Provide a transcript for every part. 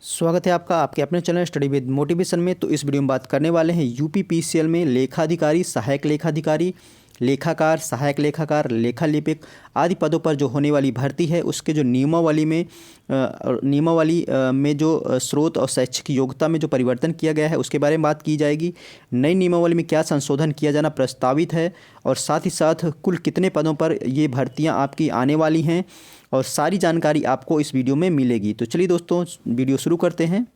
स्वागत है आपका आपके अपने चैनल स्टडी विद मोटिवेशन में। तो इस वीडियो में बात करने वाले हैं यूपीपीसीएल में लेखाधिकारी, सहायक लेखाधिकारी, लेखाकार, सहायक लेखाकार, लेखा लिपिक आदि पदों पर जो होने वाली भर्ती है उसके जो नियमावली में जो स्रोत और शैक्षिक योग्यता में जो परिवर्तन किया गया है उसके बारे में बात की जाएगी। नई नियमावली में क्या संशोधन किया जाना प्रस्तावित है और साथ ही साथ कुल कितने पदों पर ये भर्तियाँ आपकी आने वाली हैं और सारी जानकारी आपको इस वीडियो में मिलेगी। तो चलिए दोस्तों वीडियो शुरू करते हैं।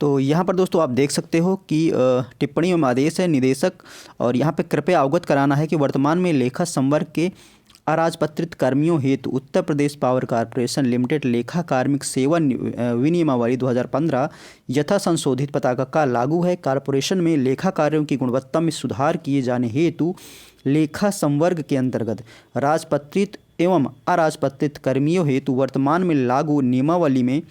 तो यहाँ पर दोस्तों आप देख सकते हो कि टिप्पणी एवं आदेश है निदेशक, और यहाँ पे कृपया अवगत कराना है कि वर्तमान में लेखा संवर्ग के अराजपत्रित कर्मियों हेतु Uttar Pradesh power corporation limited लेखा कार्मिक सेवा विनियमावली 2015 यथा संशोधित पताका का लागू है। कॉर्पोरेशन में लेखा कार्यों की गुणवत्ता में सुधार किए जाने हेतु लेखा संवर्ग के अंतर्गत राजपत्रित एवं अराजपत्रित कर्मियों हेतु वर्तमान में लागू नियमावली में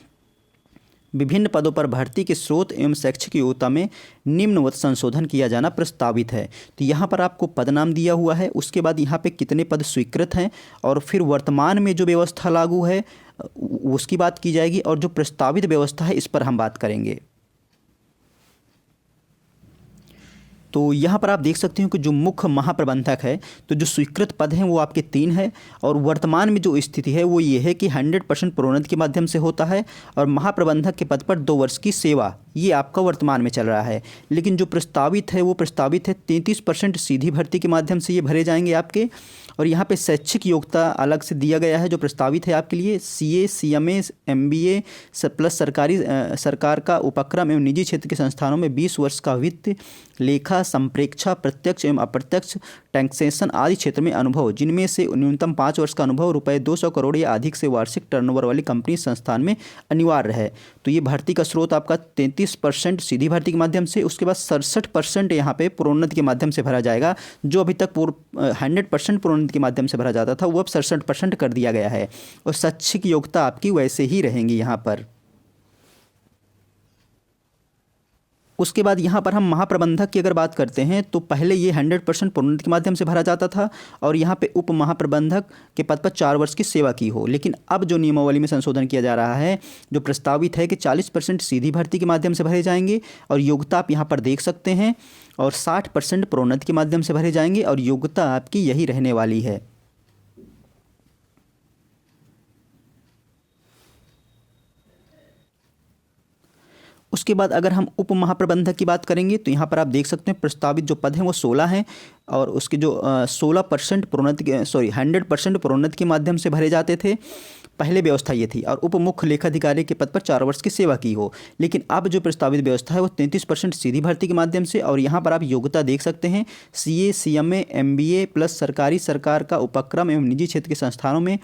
विभिन्न पदों पर भर्ती के स्रोत एवं शैक्षिक योग्यता में निम्नवत संशोधन किया जाना प्रस्तावित है। तो यहाँ पर आपको पद नाम दिया हुआ है, उसके बाद यहाँ पे कितने पद स्वीकृत हैं और फिर वर्तमान में जो व्यवस्था लागू है उसकी बात की जाएगी और जो प्रस्तावित व्यवस्था है इस पर हम बात करेंगे। तो यहाँ पर आप देख सकते हो कि जो मुख्य महाप्रबंधक है तो जो स्वीकृत पद हैं वो आपके 3 हैं और वर्तमान में जो स्थिति है वो ये है कि 100% प्रोन्नति के माध्यम से होता है और महाप्रबंधक के पद पर 2 वर्ष की सेवा ये आपका वर्तमान में चल रहा है। लेकिन जो प्रस्तावित है वो प्रस्तावित है 33% सीधी भर्ती के माध्यम से ये भरे जाएंगे आपके। और यहाँ पे शैक्षिक योग्यता अलग से दिया गया है जो प्रस्तावित है आपके लिए CA, CMA, MBA प्लस सरकार का उपक्रम एवं निजी क्षेत्र के संस्थानों में 20 वर्ष का वित्त, लेखा, संप्रेक्षा, प्रत्यक्ष एवं अप्रत्यक्ष टैक्सेशन आदि क्षेत्र में अनुभव, जिनमें से न्यूनतम 5 वर्ष का अनुभव रुपये 200 करोड़ या अधिक से वार्षिक टर्नओवर वाली कंपनी संस्थान में अनिवार्य है। तो ये भर्ती का स्रोत आपका 33% सीधी भर्ती के माध्यम से, उसके बाद 67% यहाँ पे प्रोन्नति के माध्यम से भरा जाएगा। जो अभी तक 100% प्रोन्नति के माध्यम से भरा जाता था वो अब 67% कर दिया गया है और शैक्षिक योग्यता आपकी वैसे ही रहेंगी यहाँ पर। उसके बाद यहाँ पर हम महाप्रबंधक की अगर बात करते हैं तो पहले ये 100% प्रोन्नति के माध्यम से भरा जाता था और यहाँ पे उप महाप्रबंधक के पद पर 4 वर्ष की सेवा की हो। लेकिन अब जो नियमावली में संशोधन किया जा रहा है जो प्रस्तावित है कि 40% सीधी भर्ती के माध्यम से भरे जाएंगे और योग्यता आप यहाँ पर देख सकते हैं और 60% प्रोन्नति के माध्यम से भरे जाएंगे और योग्यता आपकी यही रहने वाली है। उसके बाद अगर हम उप महाप्रबंधक की बात करेंगे तो यहाँ पर आप देख सकते हैं प्रस्तावित जो पद हैं वो 16 हैं और उसके जो 16% प्रोन्नति 100% प्रोन्नति के माध्यम से भरे जाते थे। पहले व्यवस्था ये थी और उप मुख्य लेखाधिकारी के पद पर 4 वर्ष की सेवा की हो। लेकिन अब जो प्रस्तावित व्यवस्था है वो 33% सीधी भर्ती के माध्यम से और यहाँ पर आप योग्यता देख सकते हैं CA, CMA, MBA प्लस सरकार का उपक्रम एवं निजी क्षेत्र के संस्थानों में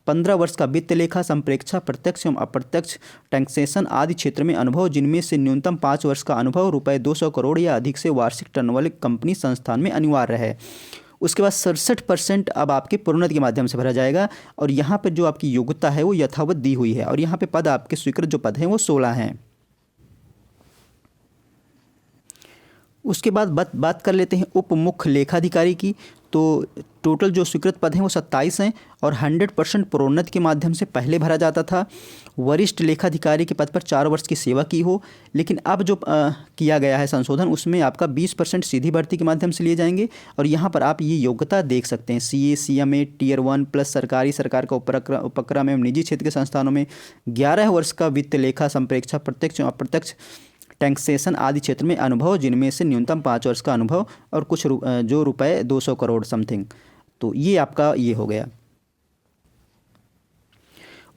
15 वर्ष का वित्त, लेखा, संप्रेक्षा, प्रत्यक्ष एवं अप्रत्यक्ष टैक्सेशन आदि क्षेत्र में अनुभव, जिनमें से न्यूनतम 5 वर्ष का अनुभव रुपये 200 करोड़ या अधिक से वार्षिक टर्नओवर वाली कंपनी संस्थान में अनिवार्य है। उसके बाद 67% अब आपके प्रोन्नति के माध्यम से भरा जाएगा और यहाँ पर जो आपकी योग्यता है वो यथावत दी हुई है और यहाँ पे पद आपके स्वीकृत जो पद हैं वो 16 हैं। उसके बाद बात कर लेते हैं उप मुख्य लेखाधिकारी की। तो टोटल जो स्वीकृत पद हैं वो 27 हैं और 100% प्रोन्नति के माध्यम से पहले भरा जाता था। वरिष्ठ लेखाधिकारी के पद पर 4 वर्ष की सेवा की हो। लेकिन अब जो किया गया है संशोधन उसमें आपका 20% सीधी भर्ती के माध्यम से लिए जाएंगे और यहाँ पर आप ये योग्यता देख सकते हैं CA, CMA Tier 1 प्लस सरकार का उपक्रम एवं निजी क्षेत्र के संस्थानों में 11 वर्ष का वित्त, लेखा, संप्रेक्षा, प्रत्यक्ष एवं अप्रत्यक्ष टैक्सेशन आदि क्षेत्र में अनुभव, जिनमें से न्यूनतम 5 वर्ष का अनुभव और कुछ जो रुपये 200 करोड़ समथिंग। तो ये आपका ये हो गया।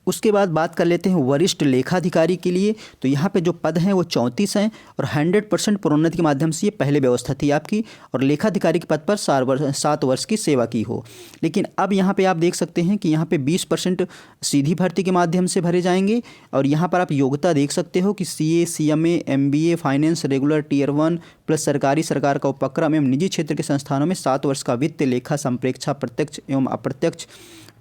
उसके बाद बात कर लेते हैं वरिष्ठ लेखाधिकारी के लिए। तो यहाँ पे जो पद हैं वो 34 हैं और 100% प्रोन्नति के माध्यम से ये पहले व्यवस्था थी आपकी और लेखाधिकारी के पद पर 7 वर्ष की सेवा की हो। लेकिन अब यहाँ पे आप देख सकते हैं कि यहाँ पे 20% सीधी भर्ती के माध्यम से भरे जाएंगे और यहाँ पर आप योग्यता देख सकते हो कि CA, CMA, MBA finance regular Tier 1 plus सरकार का उपक्रम एवं निजी क्षेत्र के संस्थानों में 7 वर्ष का वित्त, लेखा, संप्रेक्षा, प्रत्यक्ष एवं अप्रत्यक्ष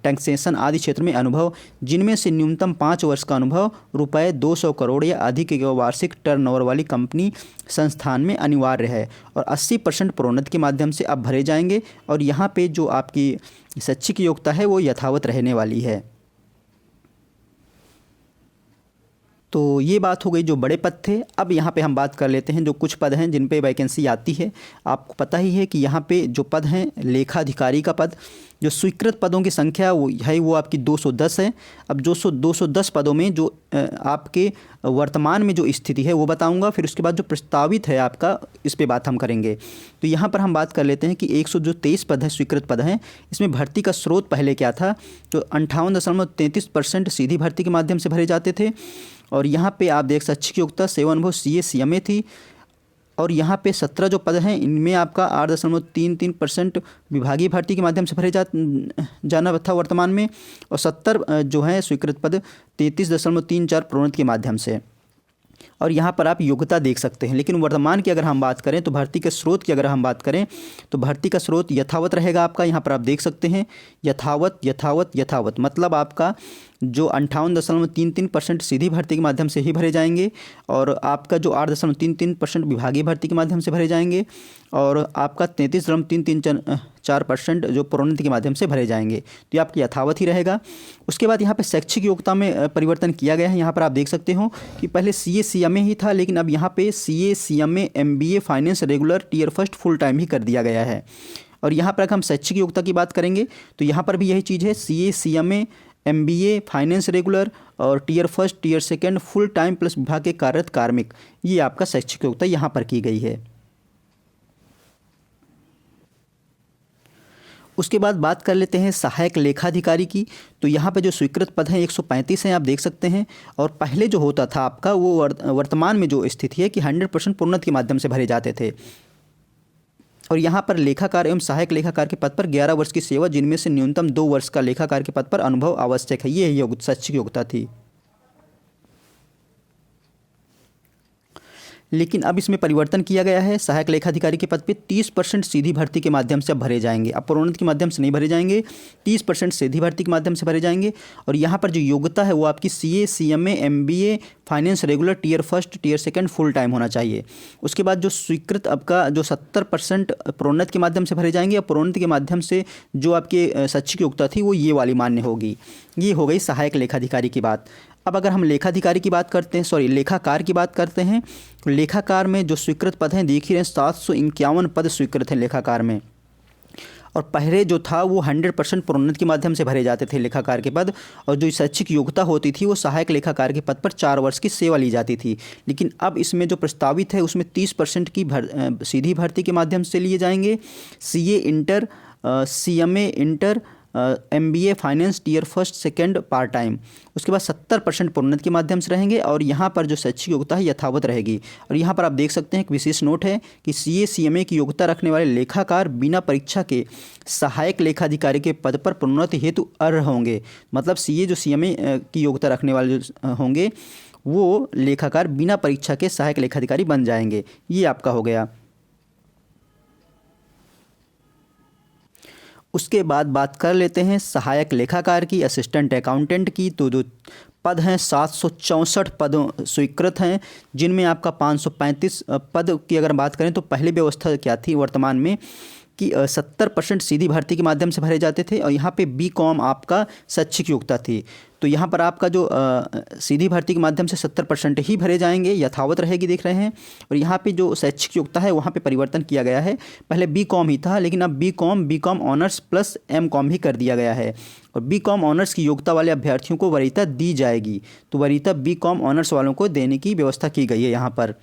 टैक्सेशन आदि क्षेत्र में अनुभव, जिनमें से न्यूनतम 5 वर्ष का अनुभव रुपये 200 करोड़ या अधिक के वार्षिक टर्नओवर वाली कंपनी संस्थान में अनिवार्य है और 80% प्रोन्नति के माध्यम से अब भरे जाएंगे और यहाँ पे जो आपकी शैक्षिक योग्यता है वो यथावत रहने वाली है। तो ये बात हो गई जो बड़े पद थे। अब यहाँ पे हम बात कर लेते हैं जो कुछ पद हैं जिन पे वैकेंसी आती है। आपको पता ही है कि यहाँ पे जो पद हैं लेखाधिकारी का पद, जो स्वीकृत पदों की संख्या वो आपकी 210 है। अब 210 पदों में जो आपके वर्तमान में जो स्थिति है वो बताऊंगा, फिर उसके बाद जो प्रस्तावित है आपका इस पे बात हम करेंगे। तो यहाँ पर हम बात कर लेते हैं कि 123 पद हैं स्वीकृत पद हैं। इसमें भर्ती का स्रोत पहले क्या था, जो 58.33% सीधी भर्ती के माध्यम से भरे जाते थे। और यहाँ पे आप देख शैक्षिक योग्यता सेवा अनुभव CA CMA थी। और यहाँ पे 17 जो पद हैं इनमें आपका 8.33% विभागीय भर्ती के माध्यम से भरे जाना था वर्तमान में, और 70 जो है स्वीकृत पद 33.34 प्रोन्नति के माध्यम से। और यहाँ पर आप योग्यता देख सकते हैं। लेकिन वर्तमान की अगर हम बात करें तो भर्ती के स्रोत की अगर हम बात करें तो भर्ती का स्रोत यथावत रहेगा आपका। यहाँ पर आप देख सकते हैं यथावत यथावत यथावत, मतलब आपका जो 58.33% सीधी भर्ती के माध्यम से ही भरे जाएंगे, और आपका जो 8.33% विभागीय भर्ती के माध्यम से भरे जाएंगे, और आपका 33.334% जो प्रोन्नति के माध्यम से भरे जाएंगे। तो ये आपकी यथावत ही रहेगा। उसके बाद यहाँ पे शैक्षिक योग्यता में परिवर्तन किया गया है। यहाँ पर आप देख सकते हो कि पहले CA CMA ही था, लेकिन अब यहाँ पे CA CMA MBA finance regular tier first full time ही कर दिया गया है। और यहाँ पर अगर हम शैक्षिक योग्यता की बात करेंगे तो यहाँ पर भी यही चीज़ है, CA CMA MBA finance regular और tier first tier second full time plus विभाग के कार्यरत कार्मिक, ये आपका शैक्षिक योग्यता यहाँ पर की गई है। उसके बाद बात कर लेते हैं सहायक लेखाधिकारी की। तो यहाँ पे जो स्वीकृत पद हैं 135 हैं, आप देख सकते हैं। और पहले जो होता था आपका वो वर्तमान में जो स्थिति है कि 100% प्रोन्नति के माध्यम से भरे जाते थे। और यहाँ पर लेखाकार एवं सहायक लेखाकार के पद पर 11 वर्ष की सेवा, जिनमें से न्यूनतम 2 वर्ष का लेखाकार के पद पर अनुभव आवश्यक है। ये शैक्षिक योग्यता थी। लेकिन अब इसमें परिवर्तन किया गया है। सहायक लेखाधिकारी के पद पे 30% सीधी भर्ती के माध्यम से अब भरे जाएंगे। अब प्रोन्नति के माध्यम से नहीं भरे जाएंगे, 30% सीधी भर्ती के माध्यम से भरे जाएंगे। और यहाँ पर जो योग्यता है वो आपकी CA CMA MBA finance regular tier first tier second full time होना चाहिए। उसके बाद जो स्वीकृत आपका जो 70% प्रोन्नति के माध्यम से भरे जाएंगे, और प्रोन्नति के माध्यम से जो आपके शैक्षिक योग्यता थी वो ये वाली मान्य होगी। ये हो गई सहायक लेखाधिकारी की बात। अब अगर हम लेखाधिकारी की बात करते हैं, लेखाकार की बात करते हैं, तो लेखाकार में जो स्वीकृत पद हैं देख ही रहे हैं, 751 पद स्वीकृत हैं लेखाकार में। और पहले जो था वो 100% प्रोन्नति के माध्यम से भरे जाते थे लेखाकार के पद, और जो शैक्षिक योग्यता होती थी वो सहायक लेखाकार के पद पर 4 वर्ष की सेवा ली जाती थी। लेकिन अब इसमें जो प्रस्तावित है उसमें 30% की सीधी भर्ती के माध्यम से लिए जाएंगे। CA inter, CMA inter, MBA finance tier first second part time. उसके बाद 70% प्रोन्नति के माध्यम से रहेंगे, और यहाँ पर जो शैक्षिक योग्यता है यथावत रहेगी। और यहाँ पर आप देख सकते हैं एक विशेष नोट है कि CA CMA की योग्यता रखने वाले लेखाकार बिना परीक्षा के सहायक लेखाधिकारी के पद पर प्रोन्नति हेतु अर्ह होंगे। मतलब CA जो CMA की योग्यता रखने वाले जो होंगे वो लेखाकार बिना परीक्षा के सहायक लेखाधिकारी बन जाएंगे। ये आपका हो गया। उसके बाद बात कर लेते हैं सहायक लेखाकार की, असिस्टेंट अकाउंटेंट की। तो जो पद हैं 764 पद स्वीकृत हैं, जिनमें आपका 535 पद की अगर बात करें तो पहले व्यवस्था क्या थी वर्तमान में कि 70% सीधी भर्ती के माध्यम से भरे जाते थे, और यहाँ पे BCom आपका शैक्षिक योग्यता थी। तो यहाँ पर आपका जो सीधी भर्ती के माध्यम से 70% ही भरे जाएंगे, यथावत रहेगी, देख रहे हैं। और यहाँ पे जो शैक्षिक योग्यता है वहाँ पे परिवर्तन किया गया है। पहले BCom ही था, लेकिन अब BCom ऑनर्स प्लस MCom ही कर दिया गया है। और BCom ऑनर्स की योग्यता वाले अभ्यर्थियों को वरीयता दी जाएगी। तो वरीयता BCom ऑनर्स वालों को देने की व्यवस्था की गई है यहाँ पर।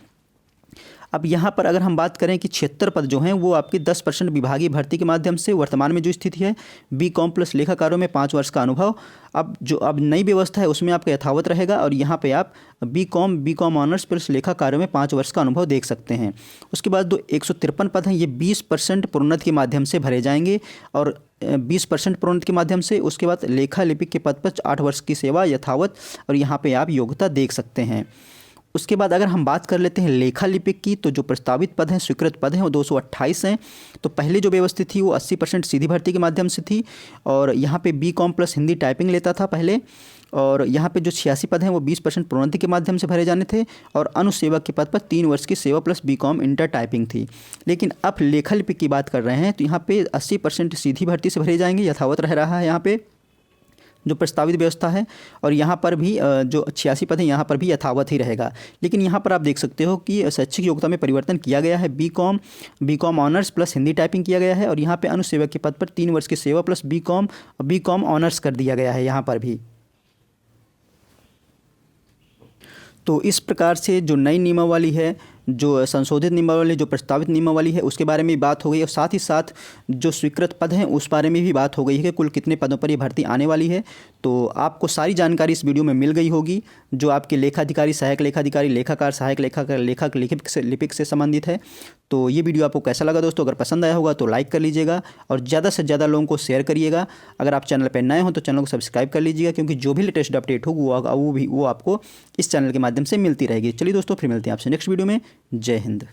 अब यहाँ पर अगर हम बात करें कि 76 पद जो हैं वो आपके 10% विभागीय भर्ती के माध्यम से वर्तमान में जो स्थिति है BCom प्लस लेखाकारों में 5 वर्ष का अनुभव। अब नई व्यवस्था है उसमें आपका यथावत रहेगा, और यहाँ पे आप BCom ऑनर्स प्लस लेखाकारों में 5 वर्ष का अनुभव देख सकते हैं। उसके बाद जो 153 पद हैं ये 20% प्रोन्नति के माध्यम से भरे जाएंगे, और 20% प्रोन्नति के माध्यम से। उसके बाद लेखा लिपिक के पद पर 8 वर्ष की सेवा यथावत, और यहाँ पे आप योग्यता देख सकते हैं। उसके बाद अगर हम बात कर लेते हैं लेखा लिपिक की, तो जो प्रस्तावित पद हैं स्वीकृत पद हैं वो 228 हैं। तो पहले जो व्यवस्था थी वो 80% सीधी भर्ती के माध्यम से थी, और यहाँ पे BCom प्लस हिंदी टाइपिंग लेता था पहले। और यहाँ पे जो 86 पद हैं वो 20% प्रोन्नति के माध्यम से भरे जाने थे, और अनुसेवक के पद पर 3 वर्ष की सेवा प्लस BCom इंटर टाइपिंग थी। लेकिन अब लेखा लिपिक की बात कर रहे हैं तो यहाँ पे 80% सीधी भर्ती से भरे जाएंगे, यथावत रह रहा है यहाँ पे। जो प्रस्तावित व्यवस्था है, और यहाँ पर भी जो 86 पद हैं यहाँ पर भी यथावत ही रहेगा। लेकिन यहाँ पर आप देख सकते हो कि शैक्षिक योग्यता में परिवर्तन किया गया है। BCom honours plus Hindi typing किया गया है, और यहाँ पे अनुसेवक के पद पर 3 वर्ष की सेवा प्लस बीकॉम ऑनर्स कर दिया गया है यहाँ पर भी। तो इस प्रकार से जो नई नियमावली है, जो संशोधित नियमावली, जो प्रस्तावित नियमावली है, उसके बारे में बात हो गई, और साथ ही साथ जो स्वीकृत पद हैं उस बारे में भी बात हो गई है कि कुल कितने पदों पर ये भर्ती आने वाली है। तो आपको सारी जानकारी इस वीडियो में मिल गई होगी, जो आपके लेखाधिकारी, सहायक लेखाधिकारी, लेखाकार, सहायक लेखाकार, लेखक, लिपिक से संबंधित है। तो ये वीडियो आपको कैसा लगा दोस्तों? अगर पसंद आया होगा तो लाइक कर लीजिएगा और ज़्यादा से ज़्यादा लोगों को शेयर करिएगा। अगर आप चैनल पर नए हो तो चैनल को सब्सक्राइब कर लीजिएगा, क्योंकि जो भी लेटेस्ट अपडेट होगी वो आपको इस चैनल के माध्यम से मिलती रहेगी। चलिए दोस्तों, फिर मिलते हैं आपसे नेक्स्ट वीडियो में। जय हिंद।